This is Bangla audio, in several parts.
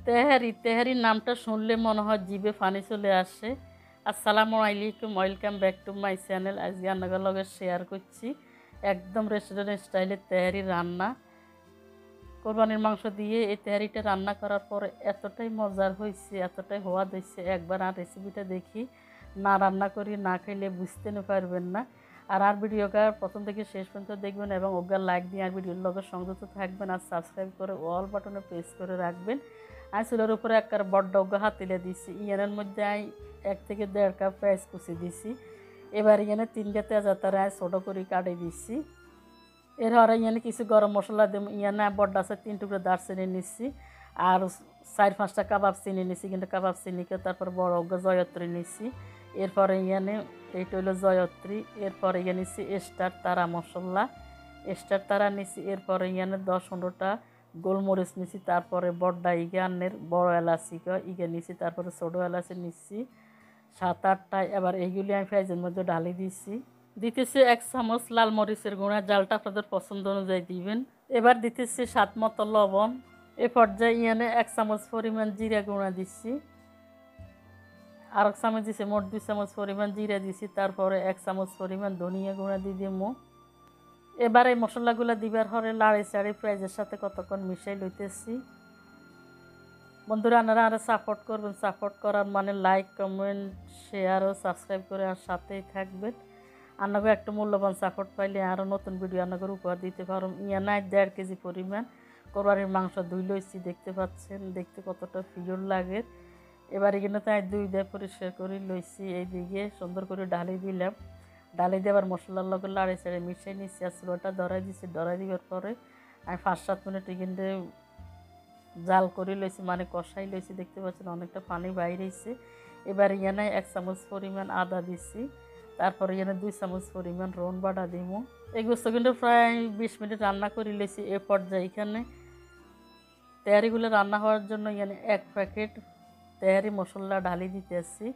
তেহারি তেহারির নামটা শুনলে মনে হয় জিভে পানি চলে আসে। আসসালামু আলাইকুম, welcome back to my channel. আজকে আপনাদের লগে শেয়ার করছি একদম রেস্টুরেন্ট স্টাইলের তেহারি রান্না। কোরবানির মাংস দিয়ে এই তেহারিটা রান্না করার পরে এতটাই মজার হয়েছে, এতটাই হওয়া হয়েছে, একবার আর রেসিপিটা দেখি না রান্না করি না খাইলে বুঝতে পারবেন না। আর ভিডিওটা প্রথম থেকে শেষ পর্যন্ত দেখবেন এবং ওগার লাইক দিয়ে আর ভিডিওর লগে সংযুক্ত থাকবেন আর সাবস্ক্রাইব করে অল বাটনে প্রেস করে রাখবেন। আমি চুলের উপরে একটা বড্ড হাতিলে দিছি, ইয়ানের মধ্যে আমি 1 থেকে 1.5 কাপ পেঁয়াজ কুচি দিছি। এবার এখানে 3টা তেজপাতা আমি ছোটো করে কাটে দিছি। এর হরে ইয়ানে কিছু গরম মশলা দেব, ইয়ানে বড্ড আছে 3 টুকরো দারচিনি নিচ্ছি আর 4-5টা কাবাব চিনি নিচ্ছি, কিন্তু কাবাব চিনিকে তারপর বড় জয়ত্রী নিচ্ছি। এরপরে ইয়ানে এইটা হলো জয়ত্রী। এরপরে ইয়ে নিচ্ছি স্টার তারা মশলা, স্টার তারা নিচ্ছি। এরপরে ইয়ানে 10-15টা গোলমরিচ নিচ্ছি। তারপরে বড্ডা ইগানের বড় এলাচি ইগে নিচ্ছি। তারপরে ছোটো এলাচি নিচ্ছি 7-8টা। এবার এইগুলি আমি পেঁয়াজের মধ্যে ঢালি দিচ্ছি। দিতেছি 1 চামচ লাল মরিচের গুঁড়া, জালটা আপনাদের পছন্দ অনুযায়ী দিবেন। এবার দিতেছি স্বাদ মতো লবণ। এ পর্যায়ে ইয়ানে 1 চামচ পরিমাণ জিরা গুঁড়া দিচ্ছি। আর 1 চামচ দিছি, মোট 2 চামচ পরিমাণ জিরা দিছি। তারপরে 1 চামচ পরিমাণ ধনিয়া গুঁড়া দিয়ে দিমু। এবার এই মশলাগুলো দিবার হরে লাড়ি চাড়ি পেঁয়াজের সাথে কতক্ষণ মিশাই লইতেছি। বন্ধুরা আপনারা আরও সাপোর্ট করবেন, সাপোর্ট করার মানে লাইক কমেন্ট শেয়ার ও সাবস্ক্রাইব করে আর সাথেই থাকবেন। আপনাকে একটু মূল্যবান সাপোর্ট পাইলে আরও নতুন ভিডিও আপনাকে উপহার দিতে পারো। নাই 1.5 কেজি পরিমাণ কোরবানির মাংস ধুই লইছি, দেখতে পাচ্ছেন, দেখতে কতটা পিওর লাগে। এবার এখানে তাই 2 দিয়ে পরিষ্কার করে লইছি। এইদিকে সুন্দর করে ঢালি দিলাম। ঢালি দেওয়ার মশলার লগে লাড়ি চাড়ি মিশিয়ে নিচ্ছি আর চুলোটা ধরাই দিচ্ছি। ধরাই দেওয়ার পরে আমি 5-7 মিনিট এখানে জাল করে লইছি, মানে কষাই লইছি। দেখতে পাচ্ছেন অনেকটা পানি বাইরে হয়েছে। এবার এখানে 1 চামচ পরিমাণ আদা দিচ্ছি। তারপরে এখানে 2 চামচ পরিমাণ রসুন বাটা দিব। এই গোস্ত কিন্তু প্রায় 20 মিনিট রান্না করে লইছি। এ পর্যায়ে এখানে তেহারিগুলো রান্না হওয়ার জন্য এখানে 1 প্যাকেট তেহারি মশলা ঢালি দিতেছি।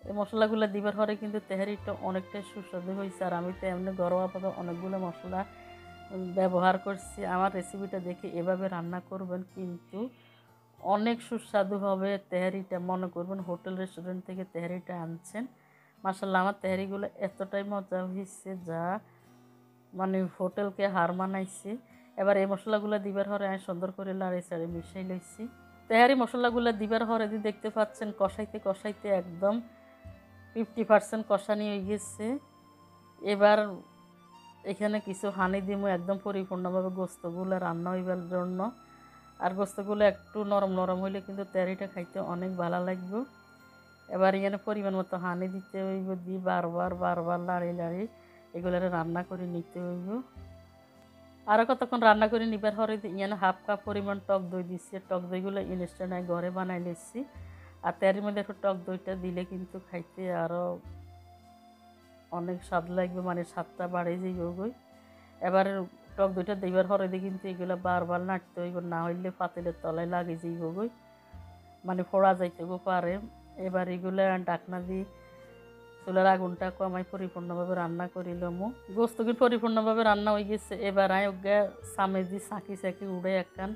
এই মশলাগুলো দিবার পরে কিন্তু তেহারিটা অনেকটাই সুস্বাদু হয়েছে। আর আমি তো এমনি ঘরোয়াভাবে অনেকগুলো মশলা ব্যবহার করছি। আমার রেসিপিটা দেখে এভাবে রান্না করবেন, কিন্তু অনেক সুস্বাদু হবে তেহারিটা। মনে করবেন হোটেল রেস্টুরেন্ট থেকে তেহারিটা আনছেন। মাশাআল্লাহ আমার তেহারিগুলো এতটাই মজা হয়েছে যা মানে হোটেলকে হার মানাইছে। এবার এই মশলাগুলো দিবার হরে আমি সুন্দর করে লাড়ি চাড়ি মিশাই লইছি। তেহারি মশলাগুলো দিবার হরে দেখতে পাচ্ছেন কষাইতে কষাইতে একদম 50% কষানি হয়ে গেছে। এবার এখানে কিছু হানি দিমু একদম পরিপূর্ণভাবে গোস্তগুলো রান্না হইবার জন্য। আর গোস্তগুলো একটু নরম নরম হইলে কিন্তু তেহারিটা খাইতে অনেক ভালো লাগবে। এবার এখানে পরিমাণ মতো হানি দিতে হইব, দিয়ে বারবার বারবার লাড়ি লাড়ি এগুলো রান্না করে নিতে হইব। আরও কতক্ষণ রান্না করে নিবার পরে এখানে 1/2 কাপ পরিমাণ টক দই দিচ্ছি। টক দইগুলো ইনস্ট্যান্ট আমি ঘরে বানাই নিচ্ছি। আর তেহারির মধ্যে একটু টক দইটা দিলে কিন্তু খাইতে আরও অনেক স্বাদ লাগবে, মানে স্বাদটা বাড়ে যাইব। এবার টক দইটা দিবার পরে কিন্তু এগুলো বারবার নাড়তে হইব, না হইলে পাতিলের তলায় লাগে যাইব, মানে ফোড়া যাইতে পারে। এবার এগুলো ঢাকনা দিয়ে চুলার আগুনটা কমাই পরিপূর্ণভাবে রান্না করিলাম। গোস্ত কিন্তু পরিপূর্ণভাবে রান্না হয়ে গেছে। এবার আমি ওকে চামচ দিয়ে চাকি চাকি উড়ে একখান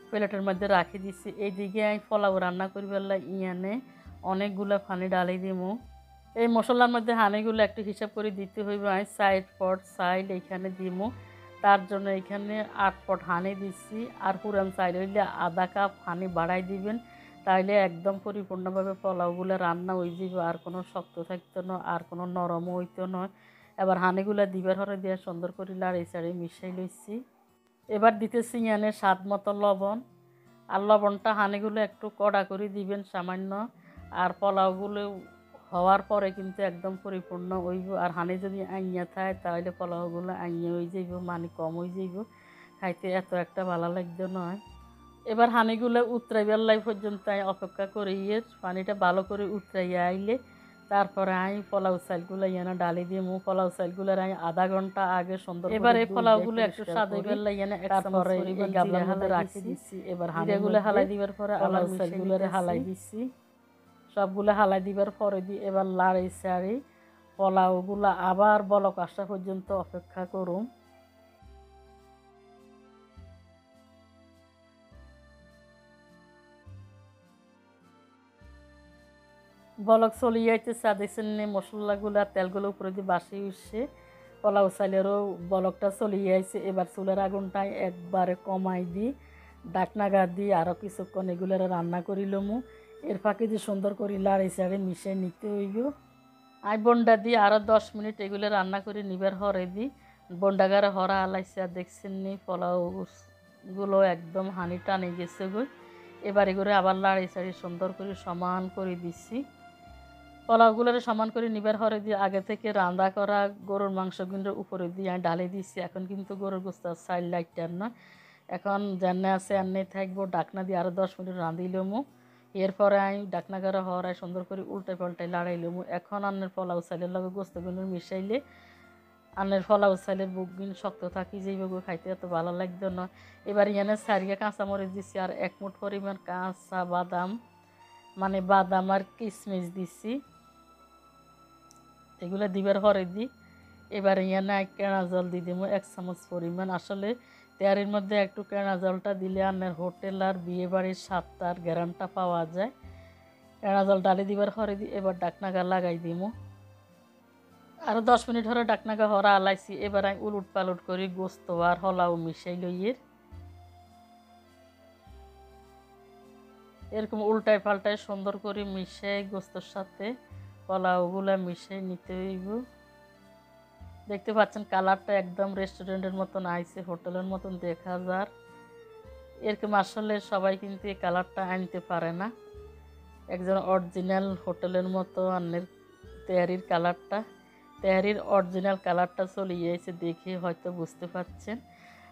প্লেটের মধ্যে রাখি দিচ্ছি। এইদিকে আমি পোলাও রান্না করি পেলা ইয়ানে অনেকগুলো পানি ডালি দিমু। এই মশলার মধ্যে হানিগুলো একটু হিসাব করে দিতে হইবে। আমি 4 পট চাইল এইখানে দিমু, তার জন্য এখানে 8 পট হানি দিচ্ছি। আর পুরান চাইল হইলে আধা কাপ হানি বাড়াই দিবেন, তাইলে একদম পরিপূর্ণভাবে পোলাওগুলো রান্না হয়ে যাবে, আর কোনো শক্ত থাকতো না, আর কোনো নরমও হইতো নয়। এবার হানিগুলো দিবার হরে দিয়ে সুন্দর করে লাড়ি চাড়ি মিশাই লইছি। এবার দিতেছি এখানে স্বাদ মতো লবণ। আর লবণটা হানিগুলো একটু কড়া করে দিবেন সামান্য। আর পোলাওগুলো হওয়ার পরে কিন্তু একদম পরিপূর্ণ হইব। আর হানি যদি আইয়া থাকে তাহলে পোলাওগুলো আইয়া হয়ে যাইব, মানে কম হয়ে যাইব, খাইতে এত একটা ভালো লাগতো নয়। এবার হানিগুলো উতরাইবার লাই পর্যন্ত আমি অপেক্ষা করি। পানিটা ভালো করে উতরাইয়া আইলে তারপরে আমি পোলাও চালগুলো এনে ডালি দিয়ে পোলাও চালগুলো আমি আধা ঘন্টা আগে সুন্দর। এবার এই পোলাওগুলো একটু সাদাইবার লাই এনে তারপরে এই গামলার মধ্যে রাখি দিচ্ছি। এবার হানিগুলো হালাই দিবার পরে পোলাও চালগুলো হালাই দিচ্ছি। সবগুলো হালাই দিবার পরে দিয়ে এবার লাড়ি চাড়ি পোলাওগুলো আবার বলক আসা পর্যন্ত অপেক্ষা করুন। বলক চলে যাইতেছে আর দেখছেন মশলাগুলা তেলগুলো উপরে দিয়ে বাসি উঠছে, পোলাও চাইলেরও বলকটা চলে যাইছে। এবার চুলের আগুনটাই একবারে কমাই দিই, ডাকনা গা দিই আরও কিছুক্ষণ এগুলো রান্না করিলমু। এর ফাঁকে যে সুন্দর করে লাড়ি চাড়ে মিশিয়ে নিতে হইব। আই বন্ডা দিয়ে আরও 10 মিনিট এগুলো রান্না করে নিবার হরে দিই। বন্ডাগারে হরা আলাইছে আর দেখছেন নি পোলাওগুলো একদম হানি টানে গেছে গই। এবার এগুলো আবার লাড়ি চাড়ি সুন্দর করে সমান করে দিচ্ছি। পোলাওগুলোর সমান করে নিবার হরে দিয়ে আগে থেকে রান্না করা গরুর মাংসগুলোর উপরে দিয়ে আমি ডালে দিচ্ছি। এখন কিন্তু গরুর গোস্ত সাইড লাইটার না, এখন জান্নে আছে আন্নে থাকবো। ডাকনা দিয়ে আরও 10 মিনিট রাঁধিলমু। এরপরে আমি ডাকনা গাড়া হওয়ার সুন্দর করে উল্টে পাল্টাই লাড়াইলমু। এখন আন্নের পোলাও চাইলের লগে গোস্তগুলো মিশাইলে আন্নের পোলাও চাইলের বুকগুলো শক্ত থাকি যেইভাবে খাইতে এত ভালো লাগতো না। এবার এখানে সারিয়া কাঁচামরিচ দিচ্ছি আর 1 মুঠ পরিমাণ কাঁচা বাদাম, মানে বাদাম আর কিশমিশ দিচ্ছি, এগুলো দিবার হরে দিই। এবার এখানে কেনা জল দিয়ে দিব 1 চামচ পরিমাণ। আসলে তেয়ারির মধ্যে একটু কেনা জলটা দিলে আপনার হোটেল আর বিয়ে বাড়ির স্বাদটার গ্যারান্টা পাওয়া যায়। কেনা জল ডালি দিবার হরে দিই। এবার ডাকনাগা লাগাই দিব। আরও 10 মিনিট ধরে ডাকনাগা হরা আলাইছি। এবার আমি উলুট পালুট করি গোস্ত আর হলাও মিশাই লইয়ের, এরকম উল্টায় পাল্টায় সুন্দর করে মিশাই গোস্তর সাথে পোলাওগুলা মিশাই নিতে হইব। দেখতে পাচ্ছেন কালারটা একদম রেস্টুরেন্টের মতন আইছে, হোটেলের মতন দেখা যায়। এরকম আসলে সবাই কিন্তু এই কালারটা আনতে পারে না, একজন অরিজিনাল হোটেলের মতো আন্নের তেয়ারির কালারটা, তেয়ারির অরিজিনাল কালারটা চলে গিয়েছে দেখে হয়তো বুঝতে পারছেন।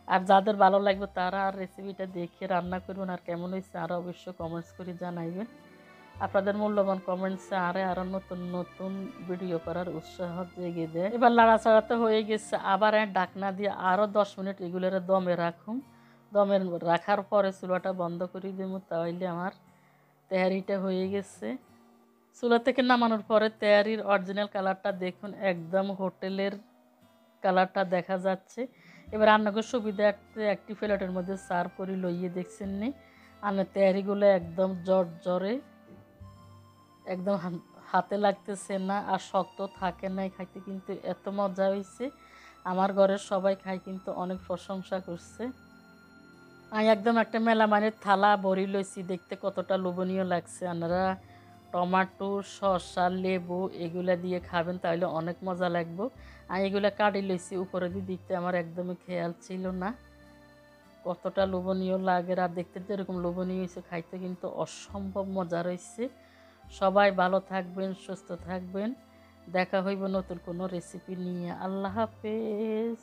আর যাদের ভালো লাগবে তারা আর রেসিপিটা দেখে রান্না করবেন, আর কেমন হয়েছে আরও অবশ্যই কমেন্টস করে জানাইবেন। আপনাদের মূল্যবান কমেন্টসে আরও নতুন নতুন ভিডিও করার উৎসাহ জেগে দেয়। এবার লাড়াচাড়াতে হয়ে গেছে, আবার ডাকনা দিয়ে আরও 10 মিনিট এগুলোর দমে রাখুন। দমে রাখার পরে চুলাটা বন্ধ করে দেব, তাহলে আমার তেহারিটা হয়ে গেছে। চুলা থেকে নামানোর পরে তেহারির অরিজিনাল কালারটা দেখুন, একদম হোটেলের কালারটা দেখা যাচ্ছে। এবার রান্নার সুবিধার্থে একটি প্লেটের মধ্যে সার্ভ করে লইয়ে দেখছেন নি আন্নার তেহারিগুলো একদম জরে, একদম হাতে লাগতেছে না আর শক্ত থাকে না, খাইতে কিন্তু এত মজা হয়েছে। আমার ঘরের সবাই খাই কিন্তু অনেক প্রশংসা করছে। আমি একদম একটা মেলামানের থালা ভরি লইছি, দেখতে কতটা লোভনীয় লাগছে। আপনারা টমাটো শসা লেবু এগুলা দিয়ে খাবেন তাহলে অনেক মজা লাগবে। আমি এগুলা কাটি লইছি, উপরে দিয়ে দিতে আমার একদমই খেয়াল ছিল না কতটা লোভনীয় লাগে। আর দেখতে তো এরকম লোভনীয় হয়েছে, খাইতে কিন্তু অসম্ভব মজা রয়েছে। সবাই ভালো থাকবেন, সুস্থ থাকবেন, দেখা হইব নতুন কোনো রেসিপি নিয়ে। আল্লাহ হাফেজ।